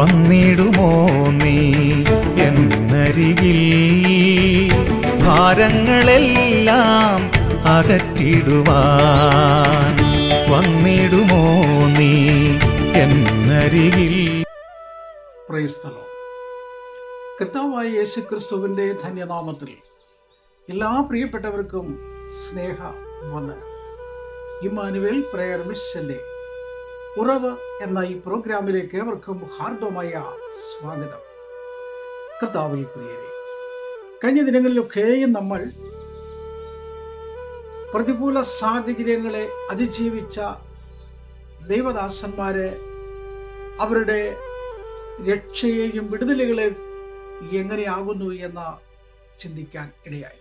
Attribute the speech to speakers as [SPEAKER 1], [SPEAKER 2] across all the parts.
[SPEAKER 1] വന്നിടുമോ നീ എന്നരികിൽ ഭാരങ്ങളെല്ലാം അകറ്റിടുവാൻ വന്നിടുമോ നീ എന്നരികിൽ.
[SPEAKER 2] Praise the Lord. കർത്താവായ യേശുക്രിസ്തുവിന്റെ ധന്യനാമത്തിൽ എല്ലാ പ്രിയപ്പെട്ടവർക്കും സ്നേഹ വന്ദനം. ഇമ്മാനുവേൽ പ്രയർ മിഷന്റെ ഉറവ് എന്ന ഈ പ്രോഗ്രാമിലേക്ക് ഏവർക്കും ഹാർദവമായ സ്വാഗതം. കർത്താവിൽ പ്രിയരെ, കഴിഞ്ഞ ദിനങ്ങളിലൊക്കെയും നമ്മൾ പ്രതികൂല സാഹചര്യങ്ങളെ അതിജീവിച്ച ദൈവദാസന്മാരെ, അവരുടെ രക്ഷയെയും വിടുതലുകളെ എങ്ങനെയാകുന്നു എന്ന് ചിന്തിക്കാൻ ഇടയായി.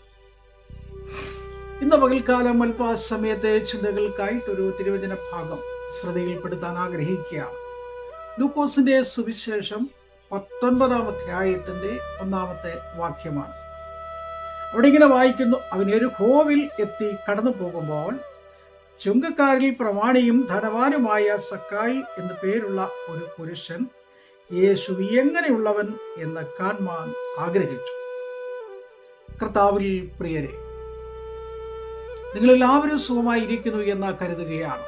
[SPEAKER 2] ഇന്ന് പകൽക്കാലം അല്പസമയത്തെ ചിന്തകൾക്കായിട്ടൊരു തിരുവചന ഭാഗം ശ്രദ്ധയിൽപ്പെടുത്താൻ ആഗ്രഹിക്കുകയാണ്. ലൂക്കോസിന്റെ സുവിശേഷം 19-ാം അധ്യായത്തിന്റെ 1-ാമത്തെ വാക്യമാണ്. അവിടെ ഇങ്ങനെ വായിക്കുന്നു: അവൻ യെരിഹോവിൽ എത്തി കടന്നു പോകുമ്പോൾ ചുങ്കക്കാരിൽ പ്രമാണിയും ധനവാനുമായ സക്കായി എന്നു പേരുള്ള ഒരു പുരുഷൻ യേശു എങ്ങനെയുള്ളവൻ എന്ന് കാണുവാൻ ആഗ്രഹിച്ചു. കർത്താവിൽ പ്രിയരെ, നിങ്ങളെല്ലാവരും സുഖമായിരിക്കുന്നു എന്ന് കരുതുകയാണ്.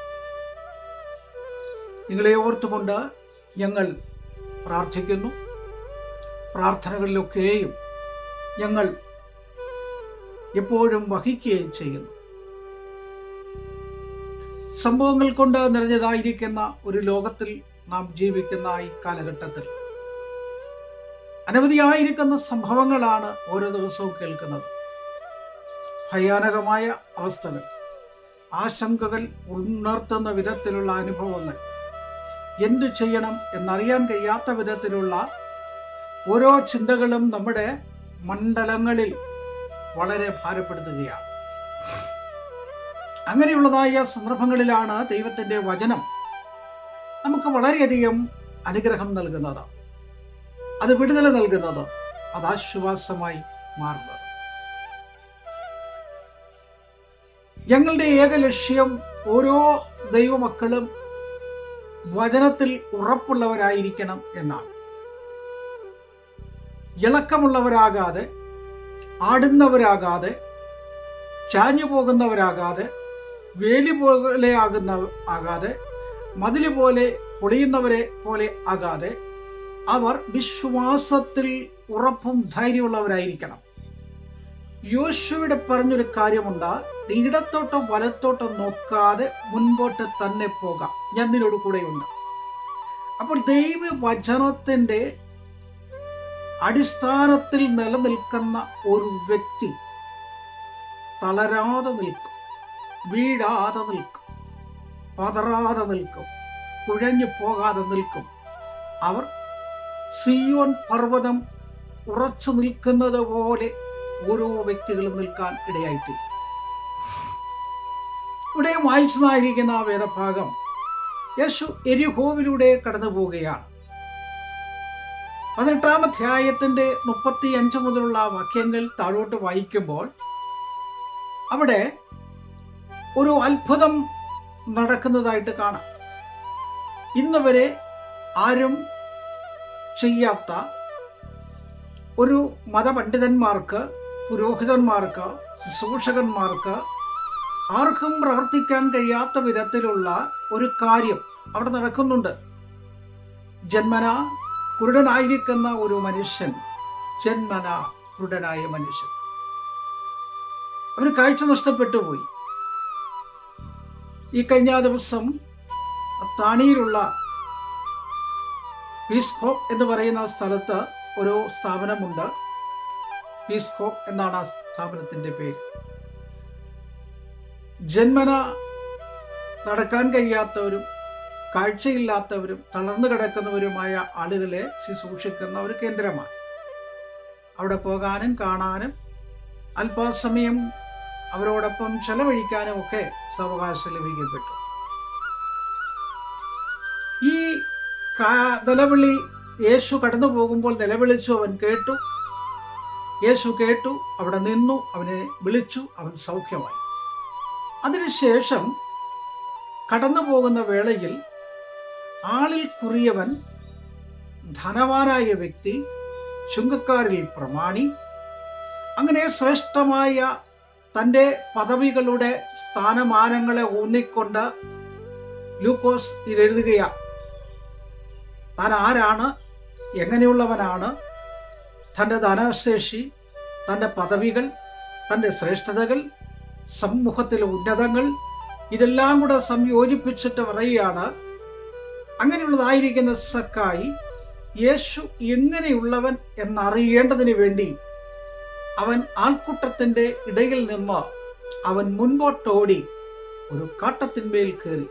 [SPEAKER 2] നിങ്ങളെ ഓർത്തുകൊണ്ട് ഞങ്ങൾ പ്രാർത്ഥിക്കുന്നു. പ്രാർത്ഥനകളിലൊക്കെയും ഞങ്ങൾ എപ്പോഴും വഹിക്കുകയും ചെയ്യുന്നു. സംഭവങ്ങൾ കൊണ്ട് നിറഞ്ഞതായിരിക്കുന്ന ഒരു ലോകത്തിൽ നാം ജീവിക്കുന്ന ഈ കാലഘട്ടത്തിൽ അനവധിയായിരിക്കുന്ന സംഭവങ്ങളാണ് ഓരോ ദിവസവും കേൾക്കുന്നത്. ഭയാനകമായ അവസ്ഥകൾ, ആശങ്കകൾ ഉണർത്തുന്ന വിധത്തിലുള്ള അനുഭവങ്ങൾ, എന്തു ചെയ്യണം എന്നറിയാൻ കഴിയാത്ത വിധത്തിലുള്ള ഓരോ ചിന്തകളും നമ്മുടെ മണ്ഡലങ്ങളിൽ വളരെ ഭാരപ്പെടുത്തുകയാണ്. അങ്ങനെയുള്ളതായ സന്ദർഭങ്ങളിലാണ് ദൈവത്തിന്റെ വചനം നമുക്ക് വളരെയധികം അനുഗ്രഹം നൽകുന്നത്, അത് വിടുതൽ നൽകുന്നത്, അത് ആശ്വാസമായി മാറുന്നത്. ഞങ്ങളുടെ ഏക ലക്ഷ്യം ഓരോ ദൈവമക്കളും വചനത്തിൽ ഉറപ്പുള്ളവരായിരിക്കണം എന്നാണ്. ഇളക്കമുള്ളവരാകാതെ, ആടുന്നവരാകാതെ, ചാഞ്ഞു പോകുന്നവരാകാതെ, വേലി പോലെ ആകാതെ, മതില് പോലെ പൊളിയുന്നവരെ പോലെ ആകാതെ, അവർ വിശ്വാസത്തിൽ ഉറപ്പും ധൈര്യമുള്ളവരായിരിക്കണം. യോശുവയുടെ പറഞ്ഞൊരു കാര്യമുണ്ട്: ഇടത്തോട്ടോ വലത്തോട്ടോ നോക്കാതെ മുൻപോട്ട് തന്നെ പോകാം, ഞാൻ നിന്നോട് കൂടെയുണ്ട്. അപ്പോൾ ദൈവവചനത്തിന്റെ അടിസ്ഥാനത്തിൽ നിലനിൽക്കുന്ന ഒരു വ്യക്തി തളരാതെ നിൽക്കും, വീഴാതെ നിൽക്കും, പതറാതെ നിൽക്കും, കുഴഞ്ഞു പോകാതെ നിൽക്കും. അവർ സിയോൻ പർവ്വതം ഉറച്ചു നിൽക്കുന്നത് പോലെ ഓരോ വ്യക്തികളും നിൽക്കാൻ ഇടയായിട്ടില്ല. ഇവിടെ വായിച്ചതായിരിക്കുന്ന ആ വേദഭാഗം, യേശു യെരിഹോവിലൂടെ കടന്നു പോവുകയാണ്. 18-ാം അധ്യായത്തിന്റെ 35 മുതലുള്ള വാക്യങ്ങൾ താഴോട്ട് വായിക്കുമ്പോൾ അവിടെ ഒരു അത്ഭുതം നടക്കുന്നതായിട്ട് കാണാം. ഇന്ന് വരെ ആരും ചെയ്യാത്ത ഒരു മതപണ്ഡിതന്മാർക്ക്, പുരോഹിതന്മാർക്ക്, ശുശ്രൂഷകന്മാർക്ക് ആർക്കും പ്രവർത്തിക്കാൻ കഴിയാത്ത വിധത്തിലുള്ള ഒരു കാര്യം അവിടെ നടക്കുന്നുണ്ട്. ജന്മന കുരുടനായിരിക്കുന്ന ഒരു മനുഷ്യൻ, ജന്മന കുരുടനായ മനുഷ്യൻ, അവന് കാഴ്ച നഷ്ടപ്പെട്ടു പോയി. ഈ കഴിഞ്ഞ ദിവസം താണിയിലുള്ള പീസ് ഹോപ്പ് എന്ന് പറയുന്ന സ്ഥലത്ത് ഒരു സ്ഥാപനമുണ്ട്. പീസ് ഹോപ്പ് എന്നാണ് ആ സ്ഥാപനത്തിന്റെ പേര്. ജന്മന നടക്കാൻ കഴിയാത്തവരും കാഴ്ചയില്ലാത്തവരും തളർന്നു കിടക്കുന്നവരുമായ ആളുകളെ ശുശ്രൂഷിക്കുന്ന ഒരു കേന്ദ്രമാണ്. അവിടെ പോകാനും കാണാനും അല്പസമയം അവരോടൊപ്പം ചെലവഴിക്കാനും ഒക്കെ സാവകാശം ലഭിക്കപ്പെട്ടു. ഈ നിലവിളി യേശു കടന്നു പോകുമ്പോൾ നിലവിളിച്ചു. അവൻ കേട്ടു, യേശു കേട്ടു, അവിടെ നിന്നു, അവനെ വിളിച്ചു, അവൻ സൗഖ്യമായി. അതിനുശേഷം കടന്നു പോകുന്ന വേളയിൽ ആളിൽ കുറിയവൻ ധനവാനായ വ്യക്തി, ചുങ്കക്കാരിൽ പ്രമാണി, അങ്ങനെ ശ്രേഷ്ഠമായ തൻ്റെ പദവികളുടെ സ്ഥാനമാനങ്ങളെ ഊന്നിക്കൊണ്ട് ലൂക്കോസ് ഇതെഴുതുകയാണ്. താൻ ആരാണ്, എങ്ങനെയുള്ളവനാണ്, തൻ്റെ ധനശേഷി, തൻ്റെ പദവികൾ, തൻ്റെ ശ്രേഷ്ഠതകൾ, സമൂഹത്തിലെ ഉന്നതങ്ങൾ, ഇതെല്ലാം കൂടെ സംയോജിപ്പിച്ചിട്ട് പറയുകയാണ്, അങ്ങനെയുള്ളതായിരിക്കുന്ന സക്കായി യേശു എങ്ങനെയുള്ളവൻ എന്നറിയേണ്ടതിന് വേണ്ടി അവൻ ആൾക്കൂട്ടത്തിൻ്റെ ഇടയിൽ നിന്ന് അവൻ മുൻപോട്ടോടി ഒരു കാട്ടത്തിന്മേൽ കയറി.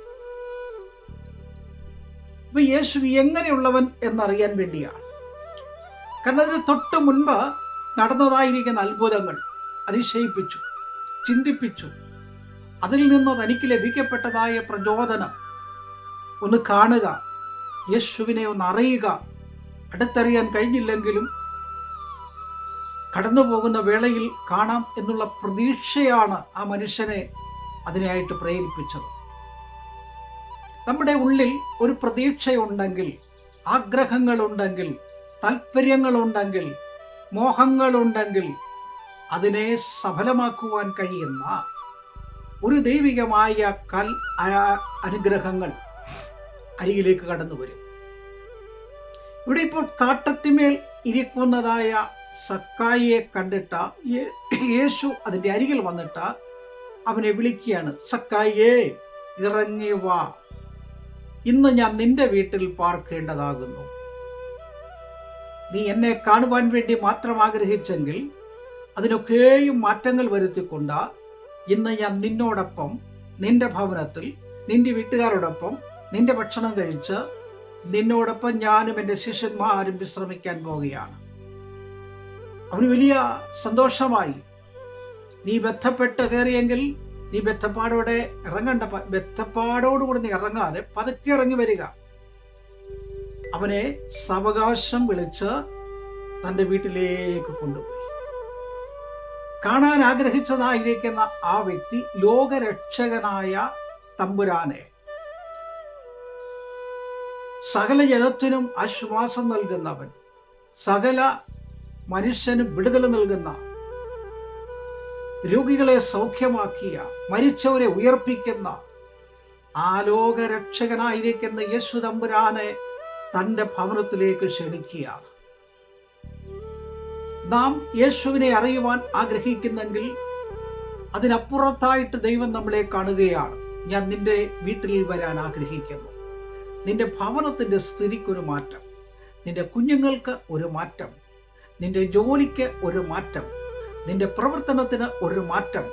[SPEAKER 2] അപ്പൊ യേശു എങ്ങനെയുള്ളവൻ എന്നറിയാൻ വേണ്ടിയാണ്. കാരണം അതിന് തൊട്ട് മുൻപ് നടന്നതായിരിക്കുന്ന അത്ഭുതങ്ങൾ അതിശയിപ്പിച്ചു, ചിന്തിപ്പിച്ചു. അതിൽ നിന്ന് തനിക്ക് ലഭിക്കപ്പെട്ടതായ പ്രചോദനം ഒന്ന് കാണുക, യേശുവിനെ ഒന്ന് അറിയുക. അടുത്തറിയാൻ കഴിഞ്ഞില്ലെങ്കിലും കടന്നു പോകുന്ന വേളയിൽ കാണാം എന്നുള്ള പ്രതീക്ഷയാണ് ആ മനുഷ്യനെ അതിനായിട്ട് പ്രേരിപ്പിച്ചത്. നമ്മുടെ ഉള്ളിൽ ഒരു പ്രതീക്ഷയുണ്ടെങ്കിൽ, ആഗ്രഹങ്ങളുണ്ടെങ്കിൽ, താല്പര്യങ്ങളുണ്ടെങ്കിൽ, മോഹങ്ങളുണ്ടെങ്കിൽ അതിനെ സഫലമാക്കുവാൻ കഴിയുന്ന ഒരു ദൈവികമായ അനുഗ്രഹങ്ങൾ അരികിലേക്ക് കടന്നു വരും. ഇവിടെ ഇപ്പോൾ കാട്ടത്തിമേൽ ഇരിക്കുന്നതായ സക്കായിയെ കണ്ടിട്ട് യേശു അതിൻ്റെ അരികിൽ വന്നിട്ട് അവനെ വിളിക്കുകയാണ്. സക്കായിയെ, ഇറങ്ങി വാ, ഇന്ന് ഞാൻ നിന്റെ വീട്ടിൽ പാർക്കേണ്ടതാകുന്നു. നീ എന്നെ കാണുവാൻ വേണ്ടി മാത്രം ആഗ്രഹിച്ചെങ്കിൽ അതിനൊക്കെയും മാറ്റങ്ങൾ വരുത്തിക്കൊണ്ട് ഇന്ന് ഞാൻ നിന്നോടൊപ്പം നിന്റെ ഭവനത്തിൽ നിന്റെ വീട്ടുകാരോടൊപ്പം നിന്റെ ഭക്ഷണം കഴിച്ച് നിന്നോടൊപ്പം ഞാനും എൻ്റെ ശിഷ്യന്മാരും വിശ്രമിക്കാൻ പോവുകയാണ്. അവന് വലിയ സന്തോഷമായി. നീ ബന്ധപ്പെട്ട് കയറിയെങ്കിൽ നീ ബന്ധപ്പാടോടെ ഇറങ്ങണ്ട, ബന്ധപ്പാടോടുകൂടി നീ ഇറങ്ങാതെ പതുക്കെ ഇറങ്ങി വരിക. അവനെ സാവകാശം വിളിച്ച് തൻ്റെ വീട്ടിലേക്ക് കൊണ്ടുപോയി. കാണാൻ ആഗ്രഹിച്ചതായിരിക്കുന്ന ആ വ്യക്തി ലോകരക്ഷകനായ തമ്പുരാനെ, സകല ജനത്തിനും ആശ്വാസം നൽകുന്നവൻ, സകല മനുഷ്യനും വിടുതൽ നൽകുന്ന, രോഗികളെ സൗഖ്യമാക്കിയ, മരിച്ചവരെ ഉയർപ്പിക്കുന്ന ആ ലോകരക്ഷകനായിരിക്കുന്ന യേശു തമ്പുരാനെ തൻ്റെ ഭവനത്തിലേക്ക് ക്ഷണിക്കുകയാണ്. നാം യേശുവിനെ അറിയുവാൻ ആഗ്രഹിക്കുന്നെങ്കിൽ അതിനപ്പുറത്തായിട്ട് ദൈവം നമ്മളെ കാണുകയാണ്. ഞാൻ നിന്റെ വീട്ടിൽ വരാൻ ആഗ്രഹിക്കുന്നു. നിന്റെ ഭവനത്തിന്റെ സ്ഥിതിക്കൊരു മാറ്റം, നിന്റെ കുഞ്ഞുങ്ങൾക്ക് ഒരു മാറ്റം, നിന്റെ ജോലിക്ക് ഒരു മാറ്റം, നിന്റെ പ്രവർത്തനത്തിന് ഒരു മാറ്റം,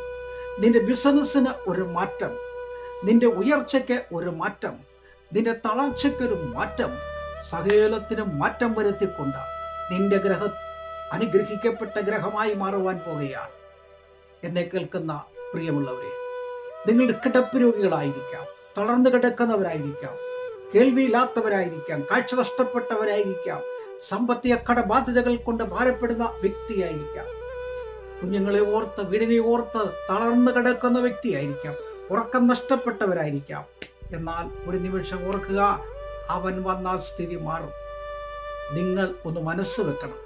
[SPEAKER 2] നിന്റെ ബിസിനസ്സിന് ഒരു മാറ്റം, നിന്റെ ഉയർച്ചയ്ക്ക് ഒരു മാറ്റം, നിന്റെ തളർച്ചയ്ക്കൊരു മാറ്റം, സകലത്തിനും മാറ്റം വരുത്തിക്കൊണ്ട് നിന്റെ ഗ്രഹം അനുഗ്രഹിക്കപ്പെട്ട ഗ്രഹമായി മാറുവാൻ പോകുകയാണ്. എന്നെ കേൾക്കുന്ന പ്രിയമുള്ളവരെ, നിങ്ങൾ കിടപ്പ് രോഗികളായിരിക്കാം, തളർന്നു കിടക്കുന്നവരായിരിക്കാം, കേൾവിയില്ലാത്തവരായിരിക്കാം, കാഴ്ച നഷ്ടപ്പെട്ടവരായിരിക്കാം, സാമ്പത്തിക കടബാധ്യതകൾ കൊണ്ട് ഭാരപ്പെടുന്ന വ്യക്തിയായിരിക്കാം, കുഞ്ഞുങ്ങളെ ഓർത്ത് വീടിനെ ഓർത്ത് തളർന്നു കിടക്കുന്ന വ്യക്തിയായിരിക്കാം, ഉറക്കം നഷ്ടപ്പെട്ടവരായിരിക്കാം. എന്നാൽ ഒരു നിമിഷം ഓർക്കുക, അവൻ വന്നാൽ സ്ഥിതി മാറും. നിങ്ങൾ ഒന്ന് മനസ്സ് വെക്കണം.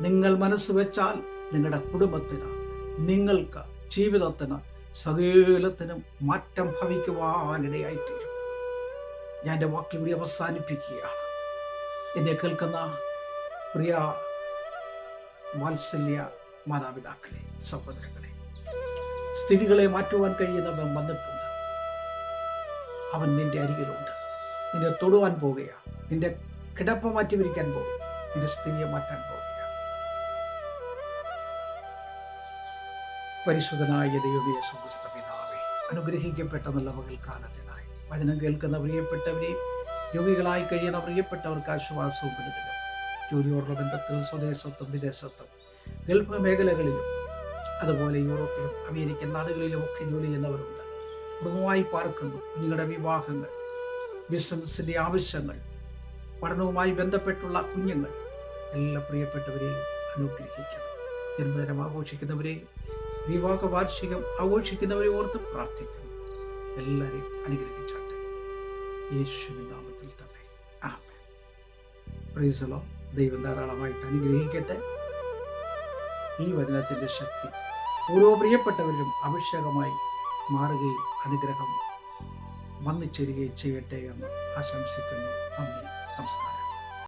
[SPEAKER 2] നിങ്ങൾ മനസ്സ് വെച്ചാൽ നിങ്ങളുടെ കുടുംബത്തിന്, നിങ്ങൾക്ക്, ജീവിതത്തിന്, സകലത്തിനും മാറ്റം ഭവിക്കുവാനിടയായിത്തീരും. ഞാൻ എൻ്റെ വാക്കിൽ കൂടി അവസാനിപ്പിക്കുകയാണ്. എന്നെ കേൾക്കുന്ന പ്രിയ വാത്സല്യ മാതാപിതാക്കളെ, സഹോദരങ്ങളെ, സ്ഥിതികളെ മാറ്റുവാൻ കഴിയുന്നവൻ വന്നിട്ടുണ്ട്. അവൻ നിന്റെ അരികിലുണ്ട്. നിന്നെ തൊടുവാൻ പോവുകയാണ്. നിന്റെ കിടപ്പ് മാറ്റി വിരിക്കാൻ പോകും. നിന്റെ സ്ഥിതിയെ മാറ്റാൻ പോവുകയാണ്. പരിശുദ്ധനായ ദൈവമേ, സ്വർഗ്ഗസ്ഥ പിതാവേ, അനുഗ്രഹിക്കപ്പെട്ട നല്ല പകൽക്കാലത്തിനായി വചനം കേൾക്കുന്ന പ്രിയപ്പെട്ടവരെയും രോഗികളായി കഴിയുന്ന പ്രിയപ്പെട്ടവർക്ക് ആശ്വാസവും വിടുതലും, ജോലിയോടുള്ള ബന്ധത്തിലും സ്വദേശത്തും വിദേശത്തും ഗൾഫ് മേഖലകളിലും അതുപോലെ യൂറോപ്പിലും അമേരിക്കൻ നാടുകളിലും ഒക്കെ ജോലി ചെയ്യുന്നവരുണ്ട്. കുടുംബമായി പാർക്കുന്നു. നിങ്ങളുടെ വിവാഹങ്ങൾ, ബിസിനസിൻ്റെ ആവശ്യങ്ങൾ, പഠനവുമായി ബന്ധപ്പെട്ടുള്ള കുഞ്ഞുങ്ങൾ, എല്ലാ പ്രിയപ്പെട്ടവരെയും അനുഗ്രഹിക്കണം. ജന്മദിനം ആഘോഷിക്കുന്നവരെയും വിവാഹ വാർഷികം ആഘോഷിക്കുന്നവരെ ഓർത്ത് പ്രാർത്ഥിക്കുന്നു. എല്ലാവരെയും അനുഗ്രഹിച്ചാട്ടെ. യേശുവിൻ നാമത്തിൽ തന്നെ. ആമേൻ. പ്രൈസലോ. ദൈവം ധാരാളമായിട്ട് അനുഗ്രഹിക്കട്ടെ. ഈ വചനത്തിൻ്റെ ശക്തി ഓരോ പ്രിയപ്പെട്ടവരിലും അഭിഷേകമായി മാറുകയും അനുഗ്രഹം വന്നു ചേരുകയും ചെയ്യട്ടെ എന്ന് ആശംസിക്കുന്നു. നന്ദി, നമസ്കാരം.